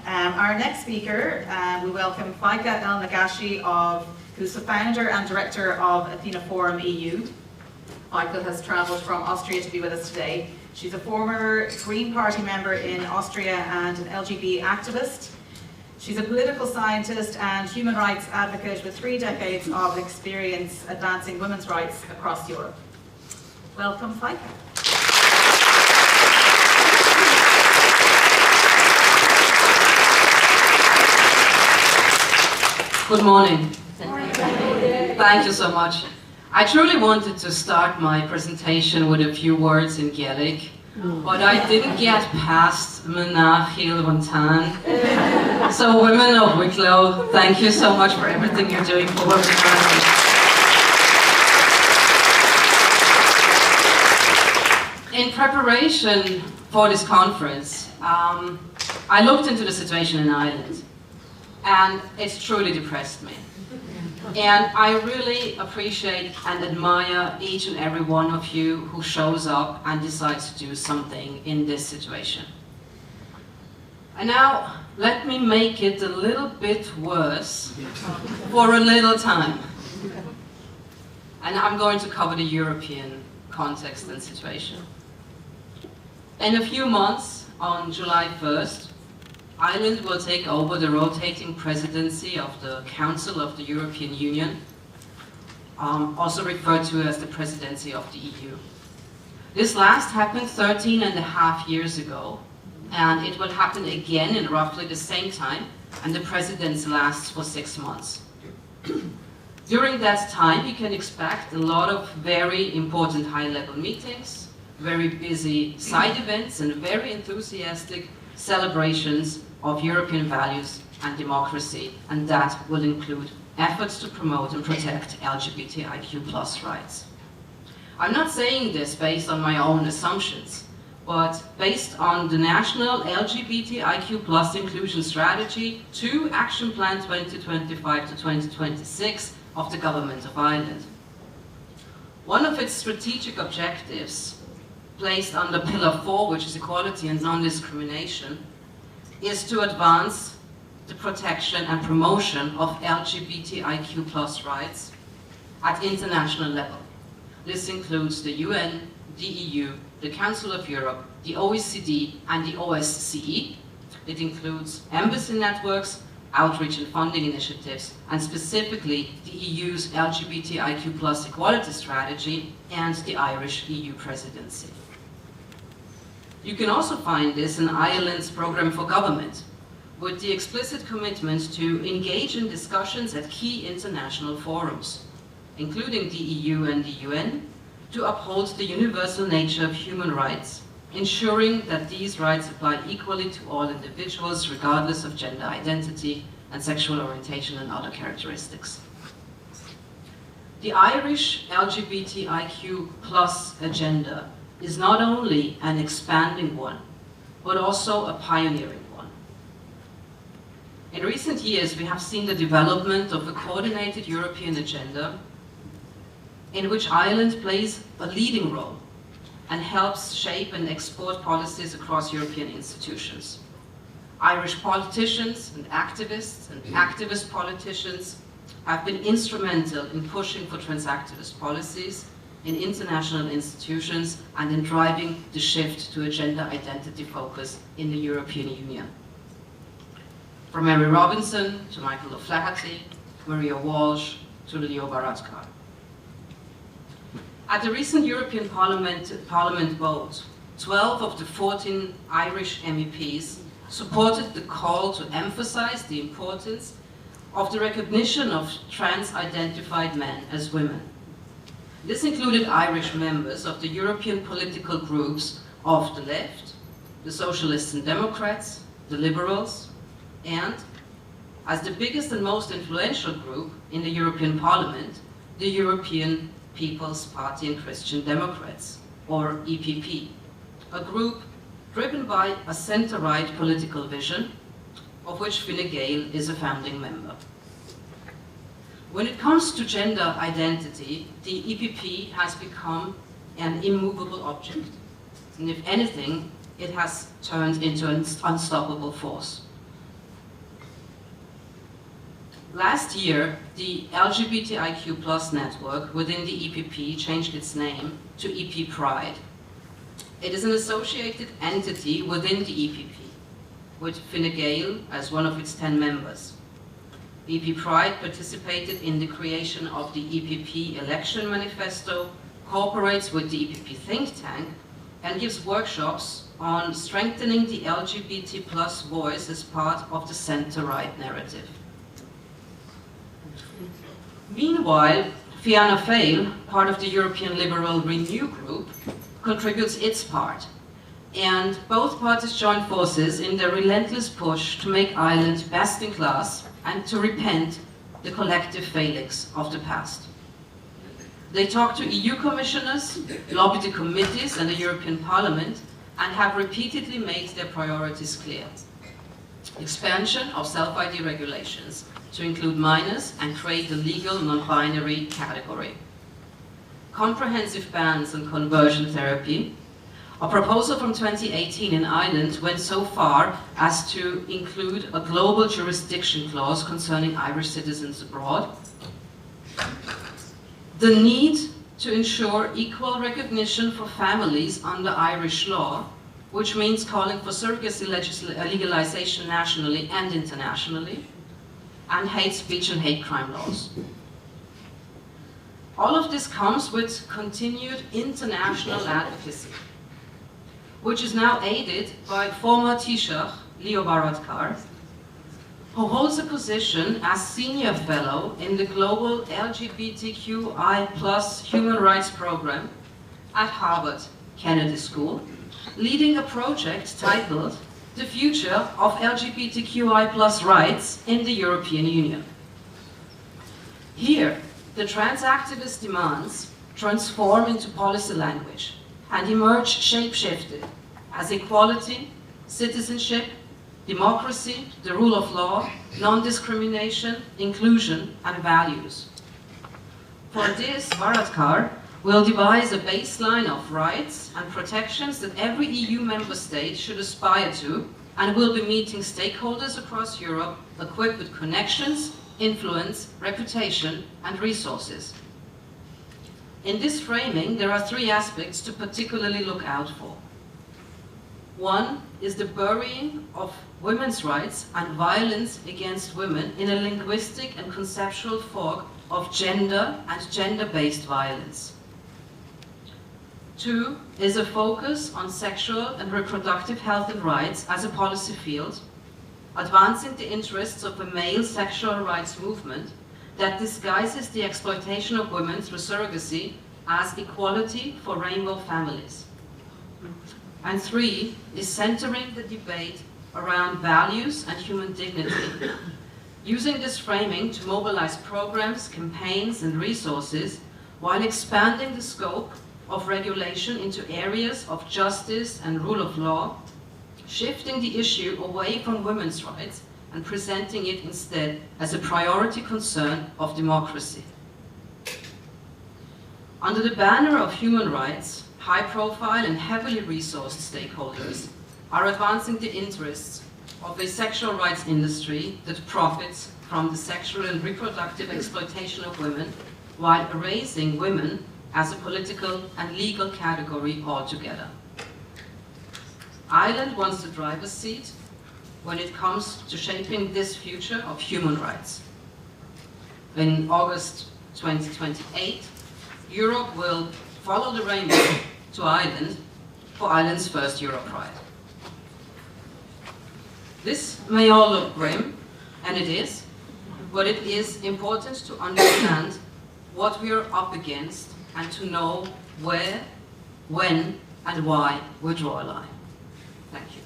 Our next speaker, we welcome Faika El-Nagashi, who's the founder and director of Athena Forum EU. Faika has travelled from Austria to be with us today. She's a former Green Party member in Austria and an LGBT activist. She's a political scientist and human rights advocate with 3 decades of experience advancing women's rights across Europe. Welcome, Faika. Good morning. Thank you so much. I truly wanted to start my presentation with a few words in Gaelic, but I didn't get past Mna Chill Vontan. So women of Wicklow, thank you so much for everything you're doing for women's rights. In preparation for this conference, I looked into the situation in Ireland, and it's truly depressed me. And I really appreciate and admire each and every one of you who shows up and decides to do something in this situation. And now, let me make it a little bit worse for a little time. And I'm going to cover the European context and situation. In a few months, on July 1st, Ireland will take over the rotating presidency of the Council of the European Union, also referred to as the presidency of the EU. This last happened 13.5 years ago, and it will happen again in roughly the same time, and the presidency lasts for 6 months. During that time, you can expect a lot of very important high-level meetings, very busy side events, and very enthusiastic celebrations of European values and democracy, and that will include efforts to promote and protect LGBTIQ+ rights. I'm not saying this based on my own assumptions, but based on the National LGBTIQ+ Inclusion Strategy 2 Action Plan 2025 to 2026 of the Government of Ireland. One of its strategic objectives, placed under Pillar 4, which is equality and non-discrimination, is to advance the protection and promotion of LGBTIQ+ rights at international level. This includes the UN, the EU, the Council of Europe, the OECD, and the OSCE. It includes embassy networks, outreach and funding initiatives, and specifically the EU's LGBTIQ+ equality strategy and the Irish EU presidency. You can also find this in Ireland's Programme for Government, with the explicit commitment to engage in discussions at key international forums, including the EU and the UN, to uphold the universal nature of human rights, ensuring that these rights apply equally to all individuals, regardless of gender identity and sexual orientation and other characteristics. The Irish LGBTIQ+ agenda is not only an expanding one, but also a pioneering one. In recent years, we have seen the development of a coordinated European agenda in which Ireland plays a leading role and helps shape and export policies across European institutions. Irish politicians and activist politicians have been instrumental in pushing for trans-activist policies in international institutions and in driving the shift to a gender identity focus in the European Union. From Mary Robinson to Michael O'Flaherty, Maria Walsh to Leo Varadkar. At the recent European Parliament vote, 12 of the 14 Irish MEPs supported the call to emphasize the importance of the recognition of trans-identified men as women. This included Irish members of the European political groups of the left, the Socialists and Democrats, the Liberals, and, as the biggest and most influential group in the European Parliament, the European People's Party and Christian Democrats, or EPP, a group driven by a centre-right political vision, of which Fine Gael is a founding member. When it comes to gender identity, the EPP has become an immovable object. And if anything, it has turned into an unstoppable force. Last year, the LGBTIQ+ network within the EPP changed its name to EP Pride. It is an associated entity within the EPP, with Fine Gael as one of its 10 members. EP Pride participated in the creation of the EPP election manifesto, cooperates with the EPP think tank, and gives workshops on strengthening the LGBT+ voice as part of the center-right narrative. Meanwhile, Fianna Fáil, part of the European Liberal Renew group, contributes its part. And both parties join forces in their relentless push to make Ireland best in class and to repent the collective failings of the past. They talk to EU commissioners, lobby the committees and the European Parliament, and have repeatedly made their priorities clear. Expansion of self-ID regulations to include minors and create the legal non-binary category. Comprehensive bans on conversion therapy. A proposal from 2018 in Ireland went so far as to include a global jurisdiction clause concerning Irish citizens abroad. The need to ensure equal recognition for families under Irish law, which means calling for surrogacy legalization nationally and internationally, and hate speech and hate crime laws. All of this comes with continued international advocacy, which is now aided by former Taoiseach Leo Varadkar, who holds a position as senior fellow in the global LGBTQI+ human rights program at Harvard Kennedy School, leading a project titled The Future of LGBTQI+ Rights in the European Union. Here, the trans activist demands transform into policy language and emerge shape-shifted as equality, citizenship, democracy, the rule of law, non-discrimination, inclusion, and values. For this, Varadkar will devise a baseline of rights and protections that every EU member state should aspire to, and will be meeting stakeholders across Europe equipped with connections, influence, reputation, and resources. In this framing, there are three aspects to particularly look out for. One is the burying of women's rights and violence against women in a linguistic and conceptual fog of gender and gender-based violence. Two is a focus on sexual and reproductive health and rights as a policy field, advancing the interests of a male sexual rights movement that disguises the exploitation of women through surrogacy as equality for rainbow families. And three is centering the debate around values and human dignity, using this framing to mobilize programs, campaigns, and resources while expanding the scope of regulation into areas of justice and rule of law, shifting the issue away from women's rights and presenting it instead as a priority concern of democracy. Under the banner of human rights, high-profile and heavily resourced stakeholders are advancing the interests of a sexual rights industry that profits from the sexual and reproductive exploitation of women while erasing women as a political and legal category altogether. Ireland wants the driver's seat when it comes to shaping this future of human rights. In August 2028, Europe will follow the rainbow to Ireland for Ireland's first Euro Pride. This may all look grim, and it is, but it is important to understand what we are up against and to know where, when, and why we draw a line. Thank you.